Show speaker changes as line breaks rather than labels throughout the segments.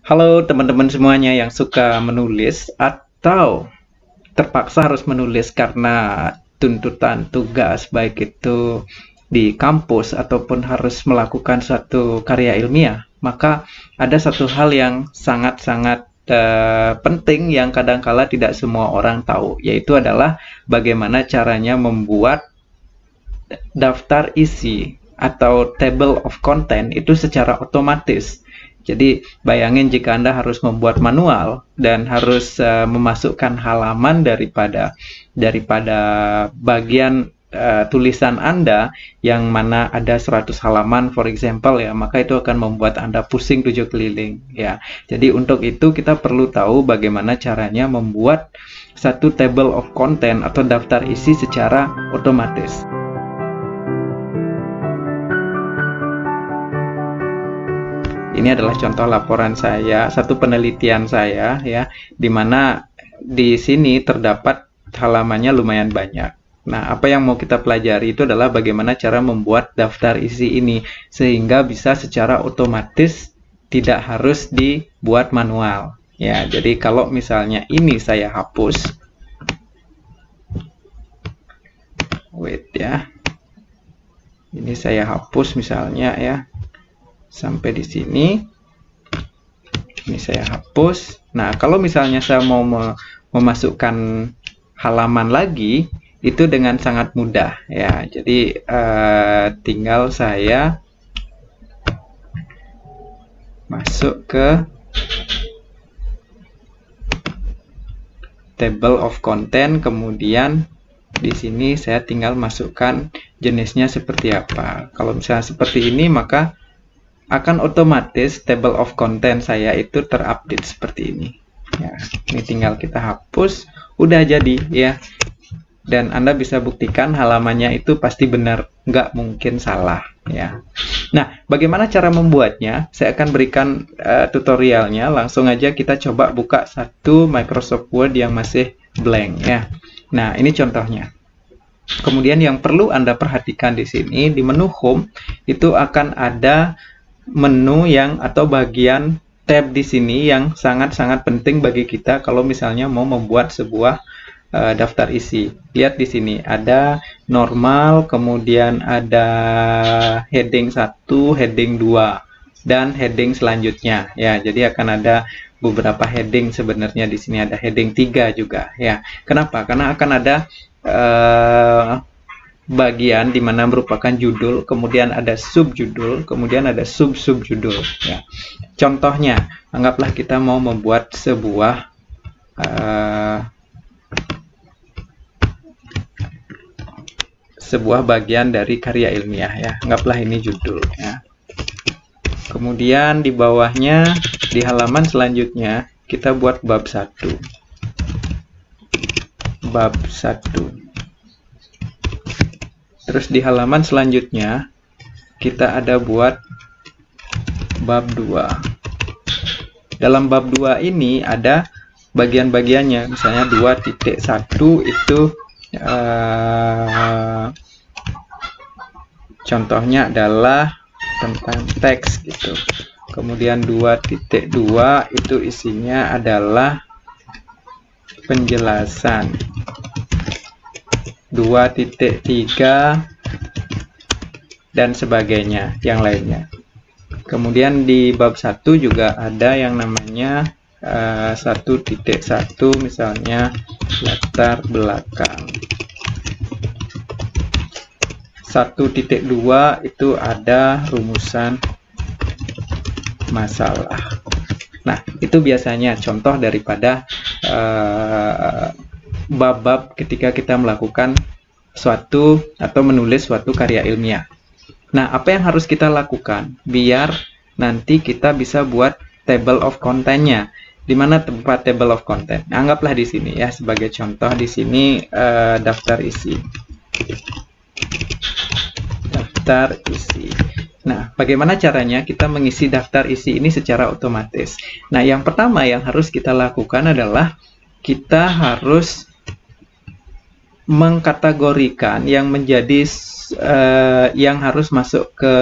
Halo teman-teman semuanya yang suka menulis atau terpaksa harus menulis karena tuntutan tugas, baik itu di kampus ataupun harus melakukan suatu karya ilmiah, maka ada satu hal yang sangat-sangat penting yang kadangkala tidak semua orang tahu, yaitu adalah bagaimana caranya membuat daftar isi atau table of content itu secara otomatis. Jadi bayangin jika Anda harus membuat manual dan harus memasukkan halaman daripada bagian tulisan Anda yang mana ada 100 halaman for example ya, maka itu akan membuat Anda pusing 7 keliling ya. Jadi untuk itu kita perlu tahu bagaimana caranya membuat satu table of content atau daftar isi secara otomatis. Ini adalah contoh laporan saya, satu penelitian saya ya, di mana di sini terdapat halamannya lumayan banyak. Nah, apa yang mau kita pelajari itu adalah bagaimana cara membuat daftar isi ini sehingga bisa secara otomatis tidak harus dibuat manual. Ya, jadi kalau misalnya ini saya hapus, wait ya, ini saya hapus misalnya ya. Sampai di sini, ini saya hapus. Nah, kalau misalnya saya mau memasukkan halaman lagi, itu dengan sangat mudah ya. Jadi tinggal saya masuk ke table of content, kemudian di sini saya tinggal masukkan jenisnya seperti apa. Kalau misalnya seperti ini, maka akan otomatis table of content saya itu terupdate seperti ini ya. Ini tinggal kita hapus, udah jadi ya, dan Anda bisa buktikan halamannya itu pasti benar, nggak mungkin salah ya. Nah, bagaimana cara membuatnya? Saya akan berikan tutorialnya. Langsung aja kita coba buka satu Microsoft Word yang masih blank ya. Nah, ini contohnya. Kemudian yang perlu Anda perhatikan di sini, di menu Home itu akan ada menu yang atau bagian tab di sini yang sangat-sangat penting bagi kita kalau misalnya mau membuat sebuah daftar isi. Lihat di sini ada normal, kemudian ada heading 1, heading 2 dan heading selanjutnya ya. Jadi akan ada beberapa heading, sebenarnya di sini ada heading 3 juga ya. Kenapa? Karena akan ada bagian di mana merupakan judul, kemudian ada subjudul, kemudian ada sub-subjudul ya. Contohnya, anggaplah kita mau membuat sebuah bagian dari karya ilmiah ya. Anggaplah ini judul ya. Kemudian di bawahnya, di halaman selanjutnya, kita buat bab 1. Bab 1. Terus di halaman selanjutnya kita ada buat bab 2. Dalam bab 2 ini ada bagian-bagiannya. Misalnya 2.1 itu contohnya adalah tentang teks gitu. Kemudian 2.2 itu isinya adalah penjelasan. 2.3 dan sebagainya yang lainnya. Kemudian di bab 1 juga ada yang namanya 1.1 misalnya latar belakang. 1.2 itu ada rumusan masalah. Nah, itu biasanya contoh daripada bab-bab ketika kita melakukan suatu atau menulis suatu karya ilmiah. Nah, apa yang harus kita lakukan biar nanti kita bisa buat table of content-nya? Di mana tempat table of content? Nah, anggaplah di sini ya sebagai contoh, di sini daftar isi. Daftar isi. Nah, bagaimana caranya kita mengisi daftar isi ini secara otomatis? Nah, yang pertama yang harus kita lakukan adalah kita harus mengkategorikan yang menjadi yang harus masuk ke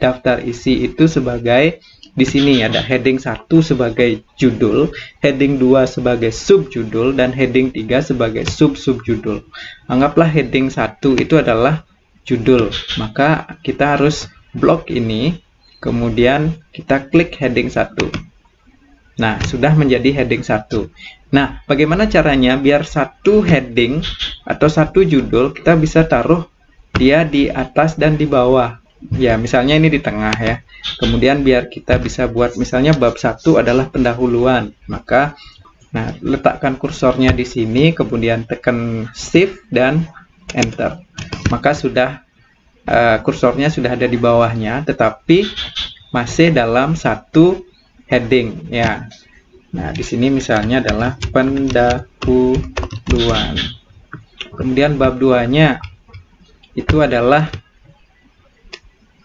daftar isi itu sebagai di sini ada heading 1 sebagai judul, heading 2 sebagai subjudul, dan heading 3 sebagai sub-subjudul. Anggaplah heading 1 itu adalah judul, maka kita harus blok ini, kemudian kita klik heading 1. Nah, sudah menjadi heading 1. Nah, bagaimana caranya biar satu heading atau satu judul kita bisa taruh dia di atas dan di bawah? Ya, misalnya ini di tengah ya. Kemudian biar kita bisa buat misalnya bab 1 adalah pendahuluan. Maka letakkan kursornya di sini, kemudian tekan Shift dan Enter. Maka sudah kursornya sudah ada di bawahnya, tetapi masih dalam satu heading ya. Nah, di sini misalnya adalah pendahuluan. Kemudian bab 2-nya itu adalah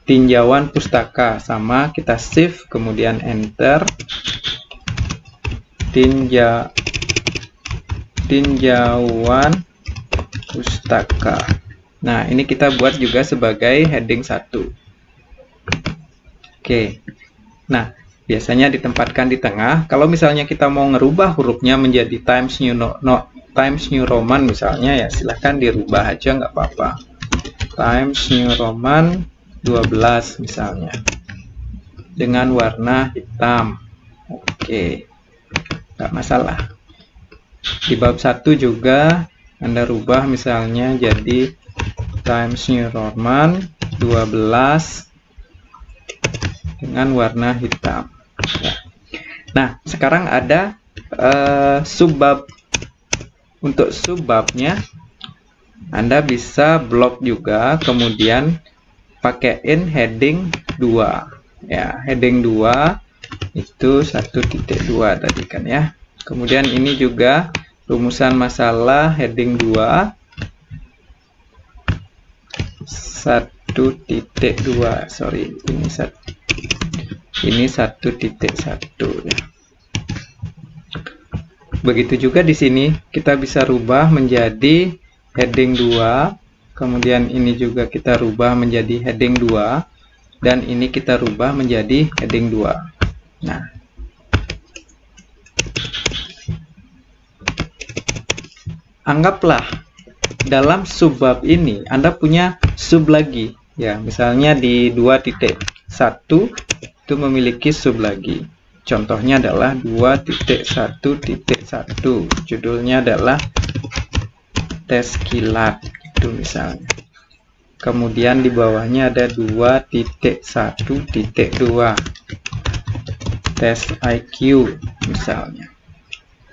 tinjauan pustaka, sama kita shift kemudian enter, tinjauan pustaka. Nah, ini kita buat juga sebagai heading 1. Oke. Nah, biasanya ditempatkan di tengah. Kalau misalnya kita mau ngerubah hurufnya menjadi Times New Roman misalnya, ya silahkan dirubah aja, nggak apa-apa. Times New Roman 12 misalnya, dengan warna hitam. Oke, nggak masalah. Di bab 1 juga Anda rubah misalnya jadi Times New Roman 12 dengan warna hitam. Nah, sekarang ada subbab. Untuk subbabnya Anda bisa blok juga, kemudian pakaiin heading 2 ya. Heading 2 itu 1.2 tadi kan ya. Kemudian ini juga rumusan masalah heading 2 1.2, sorry, ini 1.1 ya. Begitu juga di sini kita bisa rubah menjadi heading 2, kemudian ini juga kita rubah menjadi heading 2, dan ini kita rubah menjadi heading 2. Nah, anggaplah dalam subbab ini Anda punya sub lagi ya, misalnya di 2.1 itu memiliki sub lagi. Contohnya adalah 2.1.1, judulnya adalah tes kilat itu misalnya. Kemudian di bawahnya ada 2.1.2, tes IQ misalnya.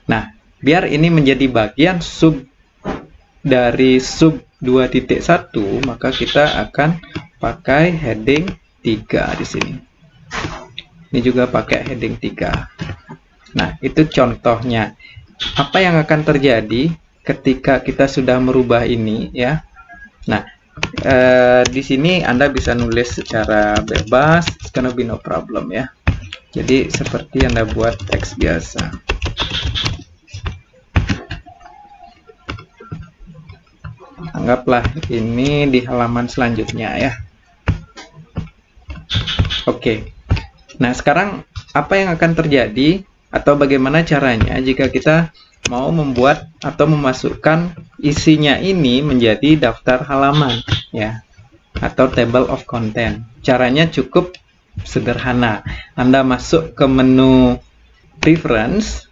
Nah, biar ini menjadi bagian sub dari sub 2.1, maka kita akan pakai heading 3 di sini. Ini juga pakai heading 3. Nah, itu contohnya. Apa yang akan terjadi ketika kita sudah merubah ini ya? Nah, di sini Anda bisa nulis secara bebas, it's gonna be no problem ya. Jadi seperti Anda buat teks biasa. Anggaplah ini di halaman selanjutnya ya. Oke. Nah, sekarang apa yang akan terjadi atau bagaimana caranya jika kita mau membuat atau memasukkan isinya ini menjadi daftar halaman ya, atau table of content. Caranya cukup sederhana. Anda masuk ke menu reference.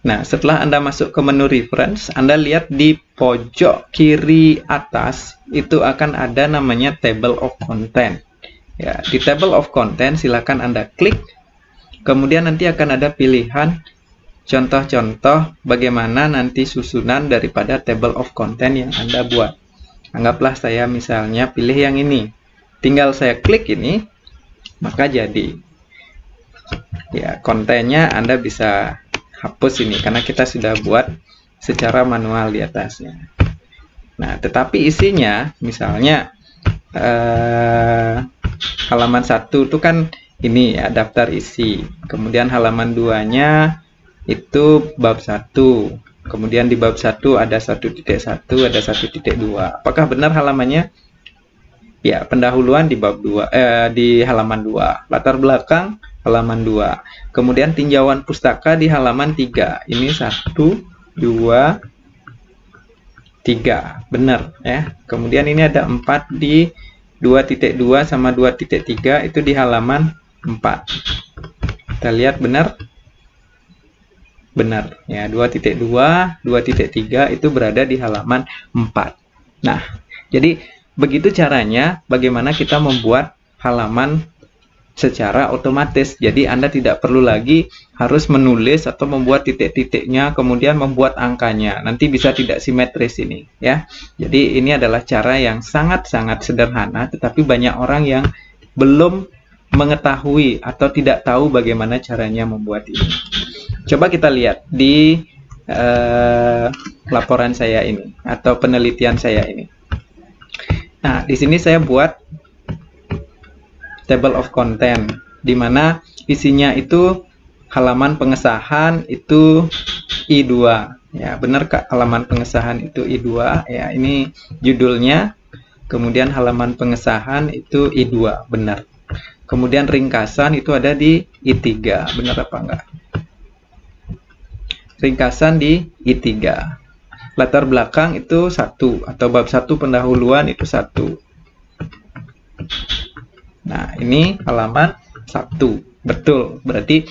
Nah, setelah Anda masuk ke menu reference, Anda lihat di pojok kiri atas itu akan ada namanya table of content. Ya, di table of content silakan Anda klik. Kemudian nanti akan ada pilihan contoh-contoh bagaimana nanti susunan daripada table of content yang Anda buat. Anggaplah saya misalnya pilih yang ini. Tinggal saya klik ini, maka jadi. Ya, kontennya Anda bisa hapus ini karena kita sudah buat secara manual di atasnya. Nah, tetapi isinya misalnya halaman 1 itu kan ini ya, daftar isi. Kemudian halaman 2-nya itu bab 1. Kemudian di bab 1 ada 1.1, ada 1.2. Apakah benar halamannya? Ya, pendahuluan di bab 2, di halaman 2. Latar belakang halaman 2. Kemudian tinjauan pustaka di halaman 3. Ini 1, 2, 3. Benar ya. Kemudian ini ada 4 di 2.2 sama 2.3 itu di halaman 4. Kita lihat benar? Benar ya. 2.2, 2.3 itu berada di halaman 4. Nah, jadi begitu caranya bagaimana kita membuat halaman secara otomatis. Jadi Anda tidak perlu lagi harus menulis atau membuat titik-titiknya, kemudian membuat angkanya. Nanti bisa tidak simetris ini ya. Jadi ini adalah cara yang sangat-sangat sederhana, tetapi banyak orang yang belum mengetahui atau tidak tahu bagaimana caranya membuat ini. Coba kita lihat di laporan saya ini atau penelitian saya ini. Nah, di sini saya buat table of content, di mana isinya itu halaman pengesahan itu I2. Ya, benar Kak, halaman pengesahan itu I2. Ya, ini judulnya. Kemudian halaman pengesahan itu I2, benar. Kemudian ringkasan itu ada di I3, benar apa enggak? Ringkasan di I3. Latar belakang itu 1 atau bab 1 pendahuluan itu 1. Nah, ini halaman 1. Betul. Berarti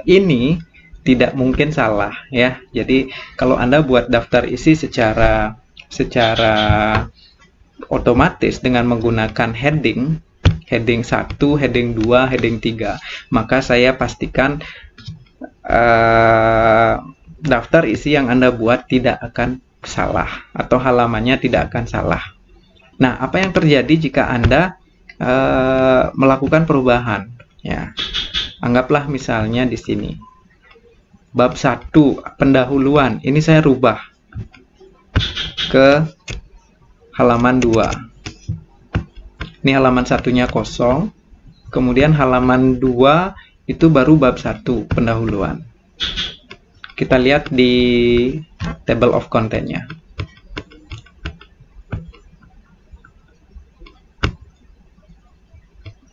ini tidak mungkin salah ya. Jadi kalau Anda buat daftar isi secara otomatis dengan menggunakan heading 1, heading 2, heading 3, maka saya pastikan daftar isi yang Anda buat tidak akan salah atau halamannya tidak akan salah. Nah, apa yang terjadi jika Anda melakukan perubahan? Ya, anggaplah misalnya di sini bab 1 pendahuluan, ini saya rubah ke halaman 2. Ini halaman satunya kosong, kemudian halaman 2 itu baru bab 1 pendahuluan. Kita lihat di table of content-nya.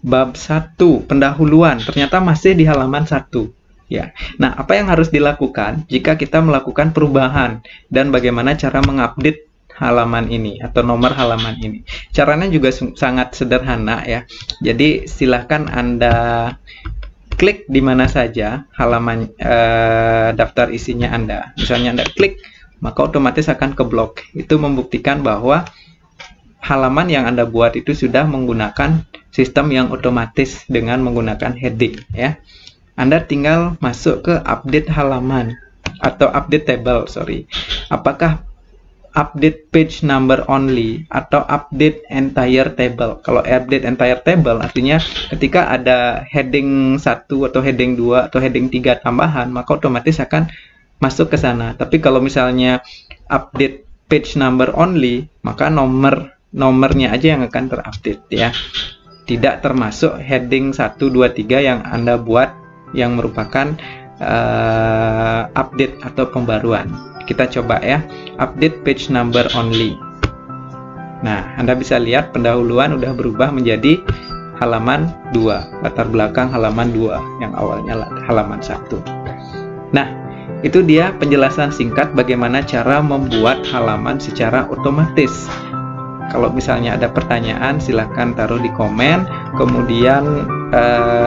Bab 1 pendahuluan ternyata masih di halaman 1 ya. Nah, apa yang harus dilakukan jika kita melakukan perubahan dan bagaimana cara mengupdate halaman ini atau nomor halaman ini? Caranya juga sangat sederhana ya. Jadi silahkan Anda klik di mana saja halaman daftar isinya Anda. Misalnya Anda klik, maka otomatis akan keblok. Itu membuktikan bahwa halaman yang Anda buat itu sudah menggunakan sistem yang otomatis dengan menggunakan heading ya. Anda tinggal masuk ke update halaman atau update table, sorry. Apakah update page number only atau update entire table? Kalau update entire table artinya ketika ada heading 1 atau heading 2 atau heading 3 tambahan, maka otomatis akan masuk ke sana. Tapi kalau misalnya update page number only, maka nomornya aja yang akan terupdate ya. Tidak termasuk heading 1, 2, 3 yang Anda buat yang merupakan update atau pembaruan. Kita coba ya, update page number only. Nah, Anda bisa lihat pendahuluan udah berubah menjadi halaman 2, latar belakang halaman 2 yang awalnya halaman 1. Nah, itu dia penjelasan singkat bagaimana cara membuat halaman secara otomatis. Kalau misalnya ada pertanyaan, silahkan taruh di komen. Kemudian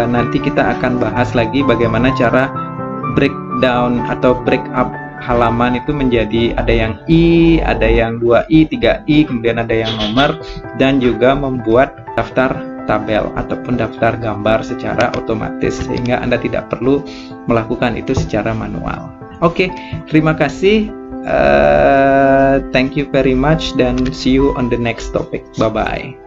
nanti kita akan bahas lagi bagaimana cara breakdown atau break up halaman itu menjadi ada yang I, ada yang 2I, 3I, kemudian ada yang nomor, dan juga membuat daftar tabel ataupun daftar gambar secara otomatis sehingga Anda tidak perlu melakukan itu secara manual. Oke, terima kasih. Thank you very much dan see you on the next topic. Bye bye.